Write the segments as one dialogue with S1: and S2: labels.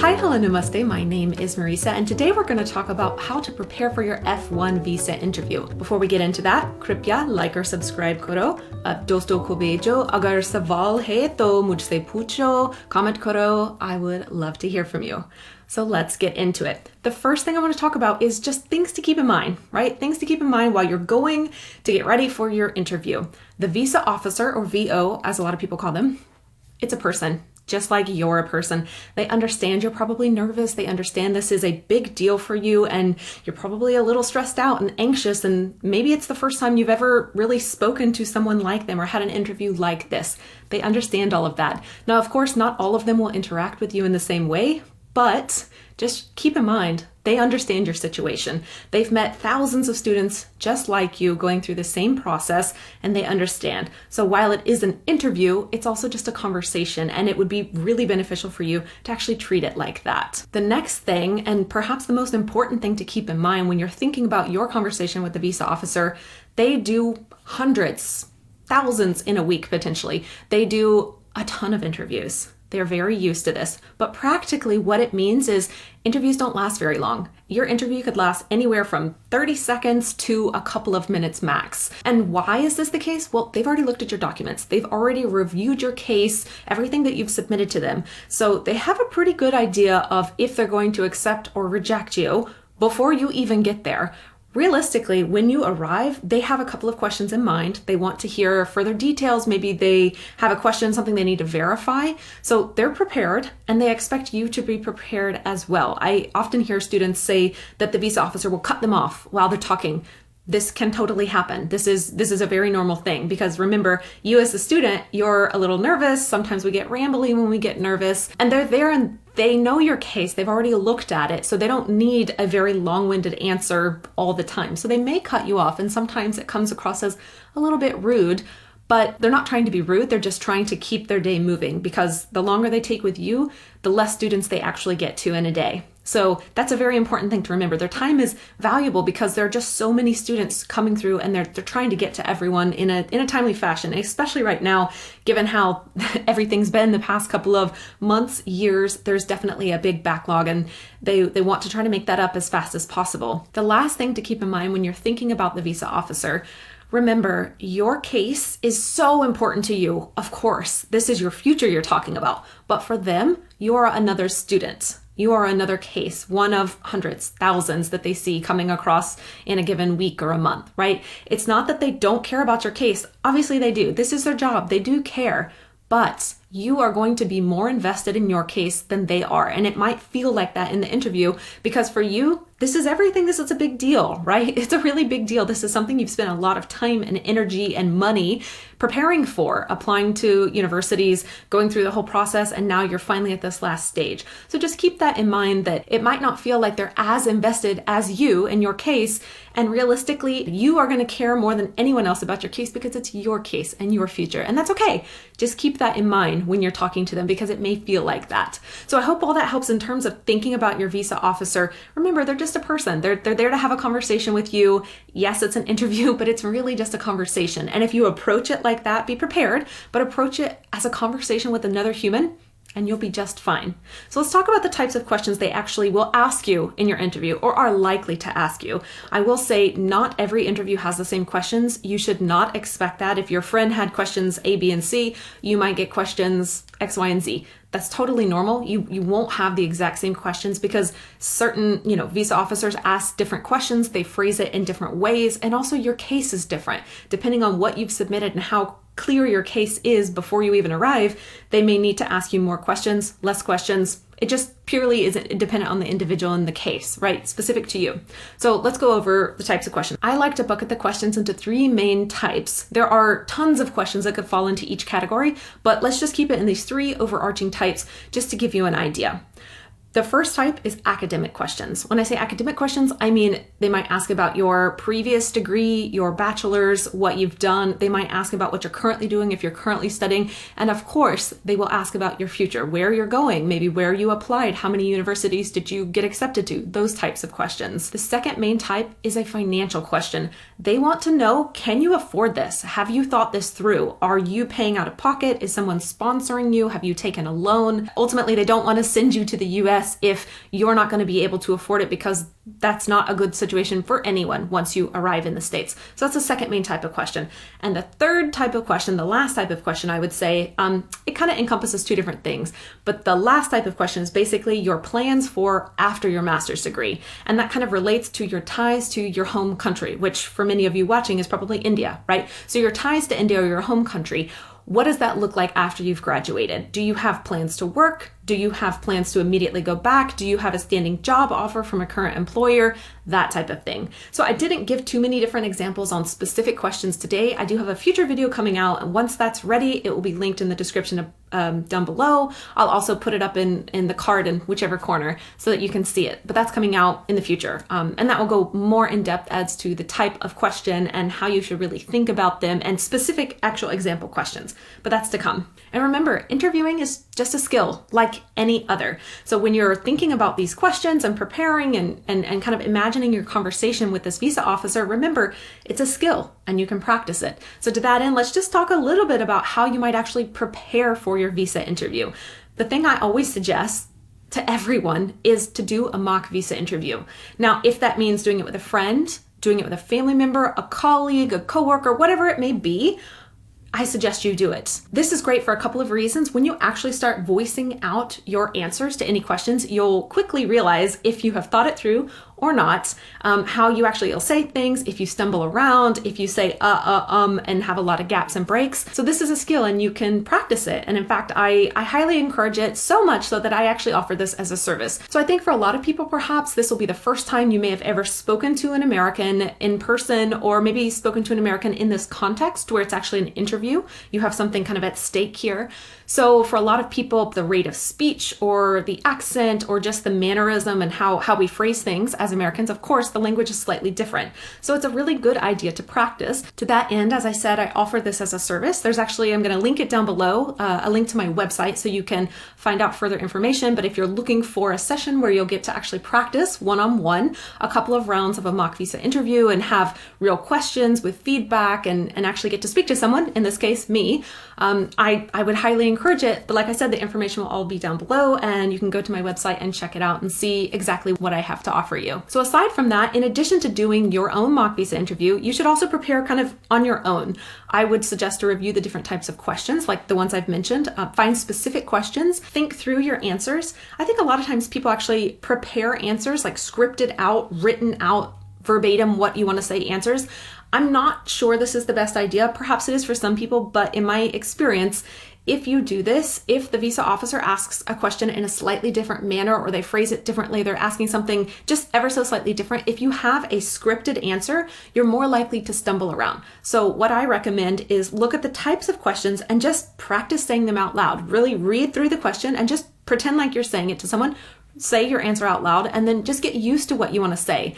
S1: Hi, hello, namaste. My name is Marisa, and today we're going to talk about how to prepare for your F1 visa interview. Before we get into that, कृपया like or subscribe करो. दोस्तों को भेजो. अगर सवाल है तो मुझसे पूछो. Comment करो. I would love to hear from you. So let's get into it. The first thing I want to talk about is just things to keep in mind, right? Things to keep in mind while you're going to get ready for your interview. The visa officer, or VO, as a lot of people call them, it's a person. Just like you're a person. They understand you're probably nervous. They understand this is a big deal for you and you're probably a little stressed out and anxious, and maybe it's the first time you've ever really spoken to someone like them or had an interview like this. They understand all of that. Now, of course, not all of them will interact with you in the same way, but just keep in mind, they understand your situation. They've met thousands of students just like you going through the same process, and they understand. So while it is an interview, it's also just a conversation, and it would be really beneficial for you to actually treat it like that. The next thing, and perhaps the most important thing to keep in mind when you're thinking about your conversation with the visa officer, they do hundreds, thousands in a week potentially. They do a ton of interviews. They're very used to this, but practically what it means is interviews don't last very long. Your interview could last anywhere from 30 seconds to a couple of minutes max. And why is this the case? Well, they've already looked at your documents. They've already reviewed your case, everything that you've submitted to them. So they have a pretty good idea of if they're going to accept or reject you before you even get there. Realistically, when you arrive, they have a couple of questions in mind. They want to hear further details. Maybe they have a question, something they need to verify. So they're prepared, and they expect you to be prepared as well. I often hear students say that the visa officer will cut them off while they're talking. This can totally happen. This is a very normal thing, because remember, you as a student, you're a little nervous. Sometimes we get rambly when we get nervous, and they're there and they know your case. They've already looked at it, so they don't need a very long-winded answer all the time. So they may cut you off, and sometimes it comes across as a little bit rude, but they're not trying to be rude. They're just trying to keep their day moving, because the longer they take with you, the less students they actually get to in a day. So that's a very important thing to remember. Their time is valuable because there are just so many students coming through, and they're trying to get to everyone in a timely fashion, especially right now, given how everything's been the past couple of months, years. There's definitely a big backlog, and they want to try to make that up as fast as possible. The last thing to keep in mind when you're thinking about the visa officer, remember, your case is so important to you. Of course, this is your future you're talking about, but for them, you're another student. You are another case, one of hundreds, thousands that they see coming across in a given week or a month, right? It's not that they don't care about your case. Obviously they do. This is their job. They do care, but you are going to be more invested in your case than they are. And it might feel like that in the interview, because for you, this is everything. This is a big deal, right? It's a really big deal. This is something you've spent a lot of time and energy and money preparing for, applying to universities, going through the whole process, and now you're finally at this last stage. So just keep that in mind, that it might not feel like they're as invested as you in your case, and realistically, you are going to care more than anyone else about your case because it's your case and your future, and that's okay. Just keep that in mind when you're talking to them, because it may feel like that. So I hope all that helps in terms of thinking about your visa officer. Remember, they're just a person. They're there to have a conversation with you. Yes, it's an interview, but it's really just a conversation. And if you approach it like that, be prepared, but approach it as a conversation with another human, and you'll be just fine. So let's talk about the types of questions they actually will ask you in your interview, or are likely to ask you. I will say not every interview has the same questions. You should not expect that. If your friend had questions A, B, and C, you might get questions X, Y, and Z. That's totally normal. You won't have the exact same questions, because certain, visa officers ask different questions. They phrase it in different ways. And also your case is different. Depending on what you've submitted and how clear your case is before you even arrive, they may need to ask you more questions, less questions. It just purely is dependent on the individual and the case, right? Specific to you. So let's go over the types of questions. I like to bucket the questions into three main types. There are tons of questions that could fall into each category, but let's just keep it in these three overarching types just to give you an idea. The first type is academic questions. When I say academic questions, I mean they might ask about your previous degree, your bachelor's, what you've done. They might ask about what you're currently doing if you're currently studying. And of course, they will ask about your future, where you're going, maybe where you applied, how many universities did you get accepted to, those types of questions. The second main type is a financial question. They want to know, can you afford this? Have you thought this through? Are you paying out of pocket? Is someone sponsoring you? Have you taken a loan? Ultimately, they don't want to send you to the US stress if you're not going to be able to afford it, because that's not a good situation for anyone once you arrive in the States. So that's the second main type of question. And the third type of question, the last type of question, I would say, it kind of encompasses two different things. But the last type of question is basically your plans for after your master's degree. And that kind of relates to your ties to your home country, which for many of you watching is probably India, right? So your ties to India or your home country. What does that look like after you've graduated? Do you have plans to work? Do you have plans to immediately go back? Do you have a standing job offer from a current employer? That type of thing. So I didn't give too many different examples on specific questions today. I do have a future video coming out, and once that's ready, it will be linked in the description down below. I'll also put it up in the card in whichever corner so that you can see it, but that's coming out in the future. And that will go more in depth as to the type of question and how you should really think about them and specific actual example questions, but that's to come. And remember, interviewing is just a skill like any other. So when you're thinking about these questions and preparing and kind of imagining your conversation with this visa officer, remember, it's a skill and you can practice it. So to that end, let's just talk a little bit about how you might actually prepare for your visa interview. The thing I always suggest to everyone is to do a mock visa interview. Now, if that means doing it with a friend, doing it with a family member, a colleague, a coworker, whatever it may be, I suggest you do it. This is great for a couple of reasons. When you actually start voicing out your answers to any questions, you'll quickly realize if you have thought it through or not, how you'll say things, if you stumble around, if you say and have a lot of gaps and breaks. So this is a skill and you can practice it. And in fact, I highly encourage it, so much so that I actually offer this as a service. So I think for a lot of people, perhaps this will be the first time you may have ever spoken to an American in person, or maybe spoken to an American in this context where it's actually an interview. You have something kind of at stake here. So for a lot of people, the rate of speech or the accent or just the mannerism and how we phrase things as Americans, of course, the language is slightly different. So it's a really good idea to practice. To that end, as I said, I offer this as a service. There's actually, I'm going to link it down below, a link to my website so you can find out further information. But if you're looking for a session where you'll get to actually practice one-on-one, a couple of rounds of a mock visa interview and have real questions with feedback and actually get to speak to someone, in this case, me, I would highly encourage it. But like I said, the information will all be down below and you can go to my website and check it out and see exactly what I have to offer you. So aside from that, in addition to doing your own mock visa interview, you should also prepare kind of on your own. I would suggest to review the different types of questions, like the ones I've mentioned, find specific questions, think through your answers. I think a lot of times people actually prepare answers, like scripted out, written out, verbatim what you want to say answers. I'm not sure this is the best idea. Perhaps it is for some people, but in my experience, if you do this, if the visa officer asks a question in a slightly different manner or they phrase it differently, they're asking something just ever so slightly different, if you have a scripted answer, you're more likely to stumble around. So what I recommend is look at the types of questions and just practice saying them out loud. Really read through the question and just pretend like you're saying it to someone. Say your answer out loud and then just get used to what you want to say.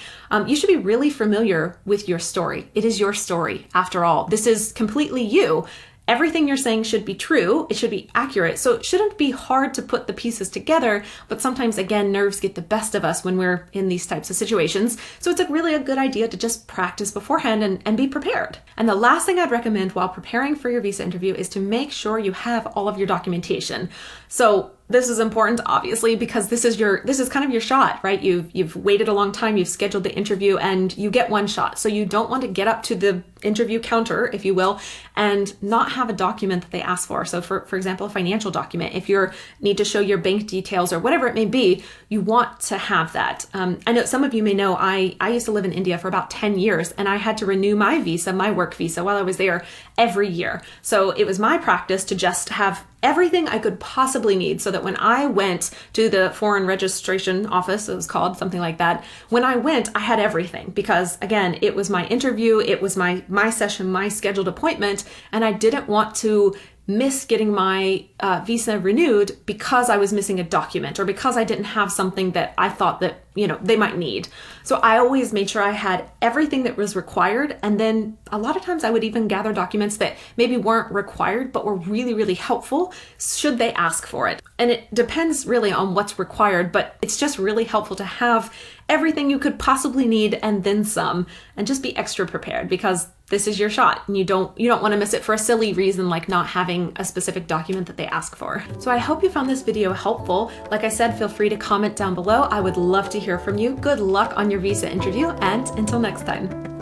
S1: You should be really familiar with your story. It is your story after all. This is completely you. Everything you're saying should be true. It should be accurate. So it shouldn't be hard to put the pieces together, but sometimes, again, nerves get the best of us when we're in these types of situations. So it's really a good idea to just practice beforehand and be prepared. And the last thing I'd recommend while preparing for your visa interview is to make sure you have all of your documentation. So this is important, obviously, because this is kind of your shot, right? You've waited a long time, you've scheduled the interview, and you get one shot. So you don't want to get up to the interview counter, if you will, and not have a document that they ask for. So for example, a financial document, if you need to show your bank details or whatever it may be, you want to have that. I know some of you may know I used to live in India for about 10 years and I had to renew my visa, my work visa, while I was there every year. So it was my practice to just have everything I could possibly need so that when I went to the foreign registration office, it was called something like that, when I went, I had everything because, again, it was my interview, it was my session, my scheduled appointment, and I didn't want to miss getting my visa renewed because I was missing a document or because I didn't have something that I thought that, they might need. So I always made sure I had everything that was required. And then a lot of times I would even gather documents that maybe weren't required, but were really, really helpful should they ask for it. And it depends really on what's required, but it's just really helpful to have everything you could possibly need and then some, and just be extra prepared because this is your shot, and you don't want to miss it for a silly reason like not having a specific document that they ask for. So I hope you found this video helpful. Like I said, feel free to comment down below. I would love to hear from you. Good luck on your visa interview, and until next time.